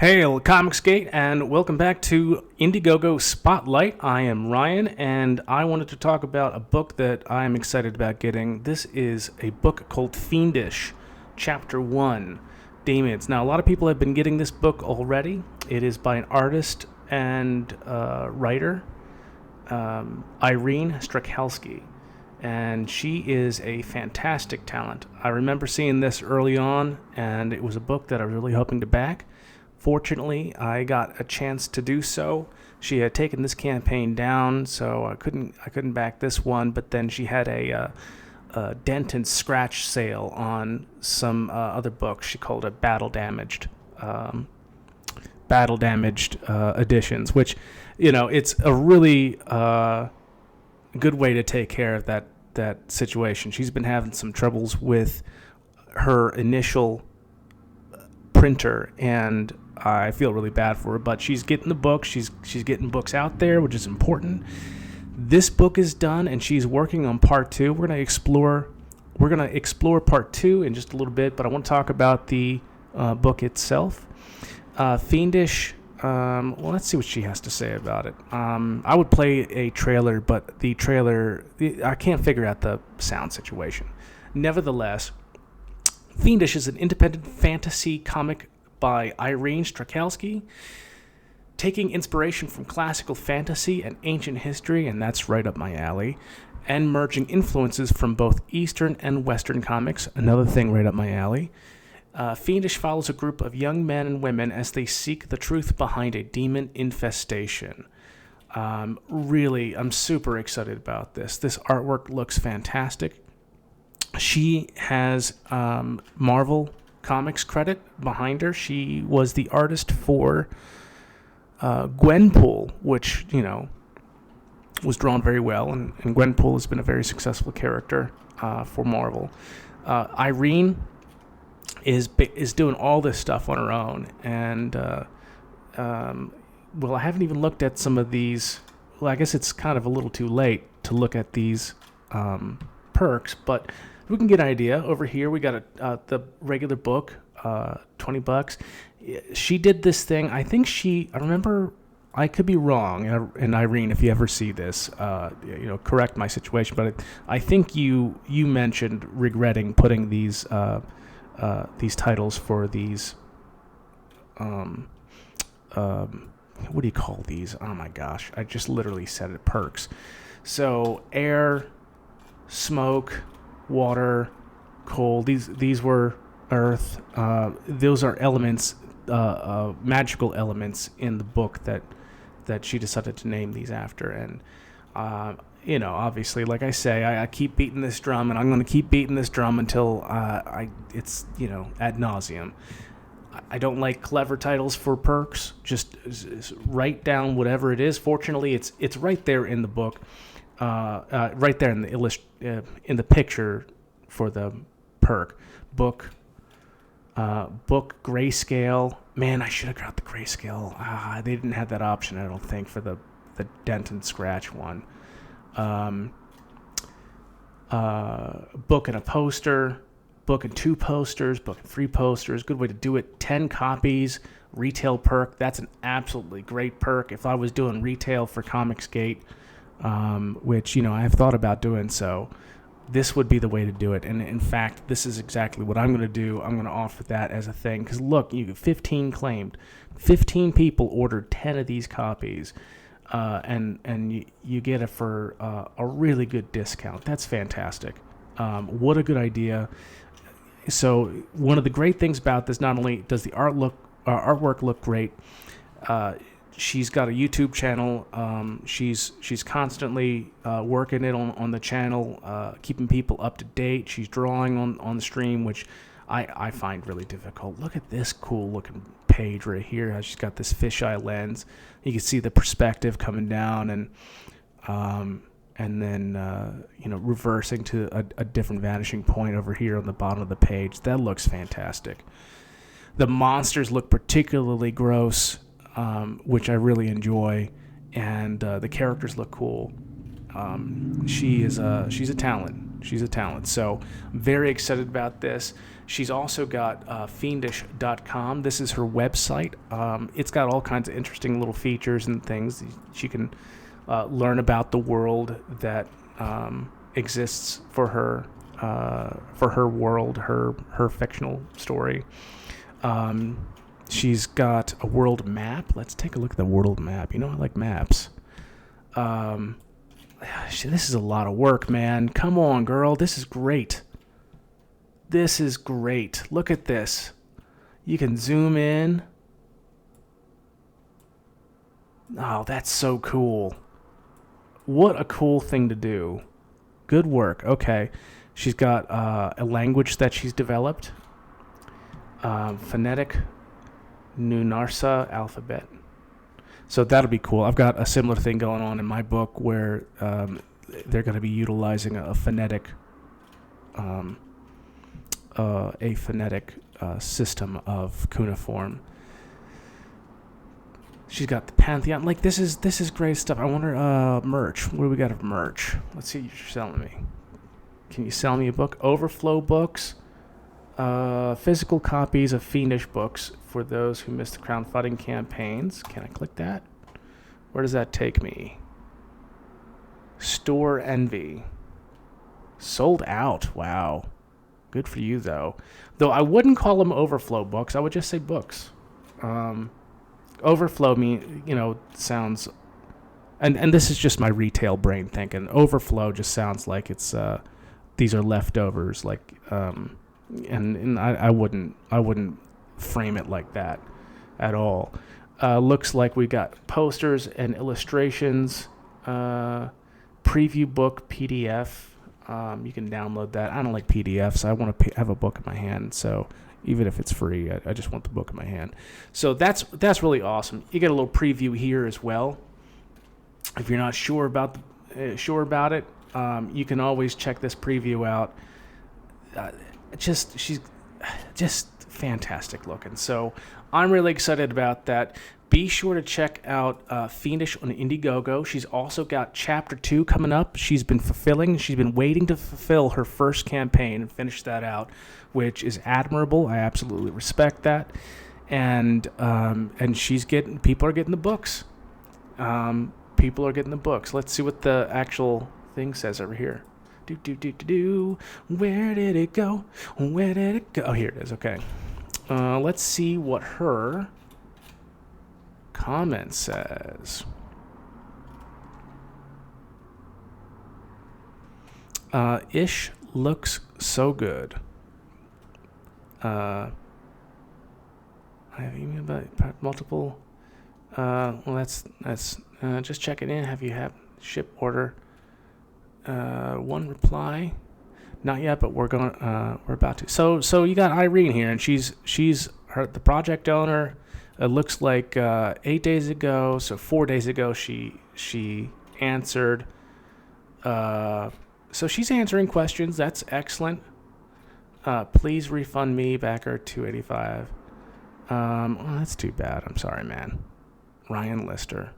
Hail, ComicsGate, and welcome back to Indiegogo Spotlight. I am Ryan, and I wanted to talk about a book that I'm excited about getting. This is a book called FIENDISH, Chapter 1, Demons. Now, a lot of people have been getting this book already. It is by an artist and writer, Irene Strakowski, and she is a fantastic talent. I remember seeing this early on, and it was a book that I was really hoping to back. Fortunately, I got a chance to do so. She had taken this campaign down, so I couldn't back this one. But then she had a dent and scratch sale on some other books. She called it battle damaged editions, which, you know, it's a really good way to take care of that situation. She's been having some troubles with her initial printer, and I feel really bad for her, but she's getting the book. She's getting books out there, which is important. This book is done, and she's working on part 2. We're gonna explore part 2 in just a little bit, but I want to talk about the book itself. Fiendish. Well, let's see what she has to say about it. I would play a trailer, but the trailer, I can't figure out the sound situation. Nevertheless, Fiendish is an independent fantasy comic by Irene Strakowski, taking inspiration from classical fantasy and ancient history, and that's right up my alley, and merging influences from both Eastern and Western comics, another thing right up my alley. Fiendish follows a group of young men and women as they seek the truth behind a demon infestation. Really, I'm super excited about this. This artwork looks fantastic. She has Marvel Comics credit behind her. She was the artist for Gwenpool, which, you know, was drawn very well, and Gwenpool has been a very successful character for Marvel. Irene is doing all this stuff on her own, and well, I haven't even looked at some of these. Well, I guess it's kind of a little too late to look at these perks, but we can get an idea. Over here, we got the regular book, $20. She did this thing. I remember, I could be wrong. And Irene, if you ever see this, correct my situation. But I think you mentioned regretting putting these titles for these. What do you call these? Oh my gosh! I just literally said it. Perks. So air, smoke, water, cold. These were earth. Those are elements, magical elements in the book that she decided to name these after. And obviously, like I say, I keep beating this drum, and I'm going to keep beating this drum until it's ad nauseum. I don't like clever titles for perks. Just write down whatever it is. Fortunately, it's right there in the book. Right there in the in the picture for the perk book grayscale. Man, I should have got the grayscale. They didn't have that option, I don't think, for the dent and scratch one. Book and a poster, book and 2 posters, book and 3 posters. Good way to do it. 10 copies, retail perk. That's an absolutely great perk. If I was doing retail for ComicsGate, which, I have thought about doing so, this would be the way to do it. And in fact, this is exactly what I'm going to do. I'm going to offer that as a thing. Because look, you 15 claimed. 15 people ordered 10 of these copies. And you get it for a really good discount. That's fantastic. What a good idea. So one of the great things about this, not only does the artwork look great, she's got a YouTube channel. She's constantly working it on the channel, keeping people up to date. She's drawing on the stream, which I find really difficult. Look at this cool looking page right here. How she's got this fisheye lens. You can see the perspective coming down, and then reversing to a different vanishing point over here on the bottom of the page. That looks fantastic. The monsters look particularly gross, which I really enjoy, and the characters look cool. She's a talent. She's a talent. So I'm very excited about this. She's also got FIENDISH.com. This is her website. It's got all kinds of interesting little features and things. She can learn about the world that exists for her world, her fictional story. She's got a world map. Let's take a look at the world map. You know, I like maps. This is a lot of work, man. Come on, girl. This is great. This is great. Look at this. You can zoom in. Oh, that's so cool. What a cool thing to do. Good work. Okay. She's got a language that she's developed. Phonetic Nunarsa alphabet. So that'll be cool. I've got a similar thing going on in my book where they're going to be utilizing a phonetic system of cuneiform. She's got the Pantheon. Like, this is great stuff. I wonder, merch. What do we got of merch? Let's see what you're selling me. Can you sell me a book? Overflow books. Physical copies of Fiendish books for those who missed the crowdfunding campaigns. Can I click that? Where does that take me? Store Envy. Sold out. Wow. Good for you, though. Though I wouldn't call them overflow books. I would just say books. Overflow sounds... And this is just my retail brain thinking. Overflow just sounds like it's... these are leftovers. Like... And I wouldn't frame it like that at all. Looks like we got posters and illustrations, preview book PDF. You can download that. I don't like PDFs. I want to have a book in my hand. So even if it's free, I just want the book in my hand. So that's really awesome. You get a little preview here as well. If you're not sure about it, you can always check this preview out. She's just fantastic looking. So I'm really excited about that. Be sure to check out Fiendish on Indiegogo. She's also got Chapter 2 coming up. She's been waiting to fulfill her first campaign and finish that out, which is admirable. I absolutely respect that. And people are getting the books. People are getting the books. Let's see what the actual thing says over here. Where did it go? Where did it go? Oh, here it is. Okay. Let's see what her comment says. Ish looks so good. I have email about multiple. Well, that's just checking in. Have you had ship order? One reply, not yet, but we're about to. So you got Irene here, and she's the project owner. It looks like 8 days ago, so 4 days ago she answered. So she's answering questions. That's excellent. Please refund me backer $285. Well, that's too bad. I'm sorry, man. Ryan Lister.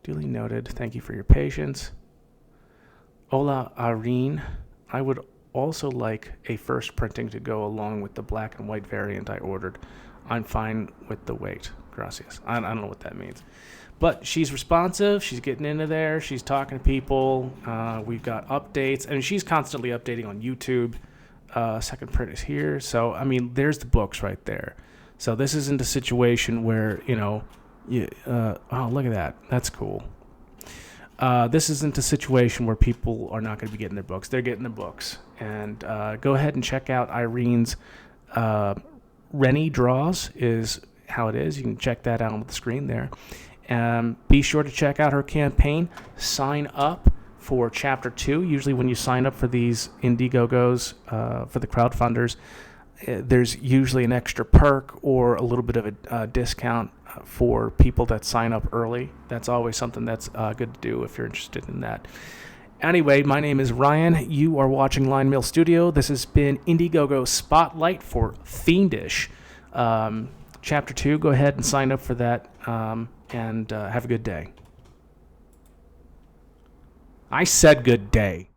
Duly noted. Thank you for your patience. Hola, Irene. I would also like a first printing to go along with the black and white variant I ordered. I'm fine with the wait. Gracias. I don't know what that means. But she's responsive. She's getting into there. She's talking to people. We've got updates. And she's constantly updating on YouTube. Second print is here. So, I mean, there's the books right there. So this isn't a situation where, oh, look at that. That's cool. This isn't a situation where people are not going to be getting their books. They're getting their books. And go ahead and check out Irene's Rennie Draws is how it is. You can check that out on the screen there. Be sure to check out her campaign. Sign up for Chapter 2. Usually when you sign up for these Indiegogos, for the crowdfunders, there's usually an extra perk or a little bit of a discount for people that sign up early. That's always something that's good to do if you're interested in that. Anyway, my name is Ryan. You are watching LionMill Studio. This has been Indiegogo Spotlight for Fiendish. Chapter 2, go ahead and sign up for that, and have a good day. I said good day.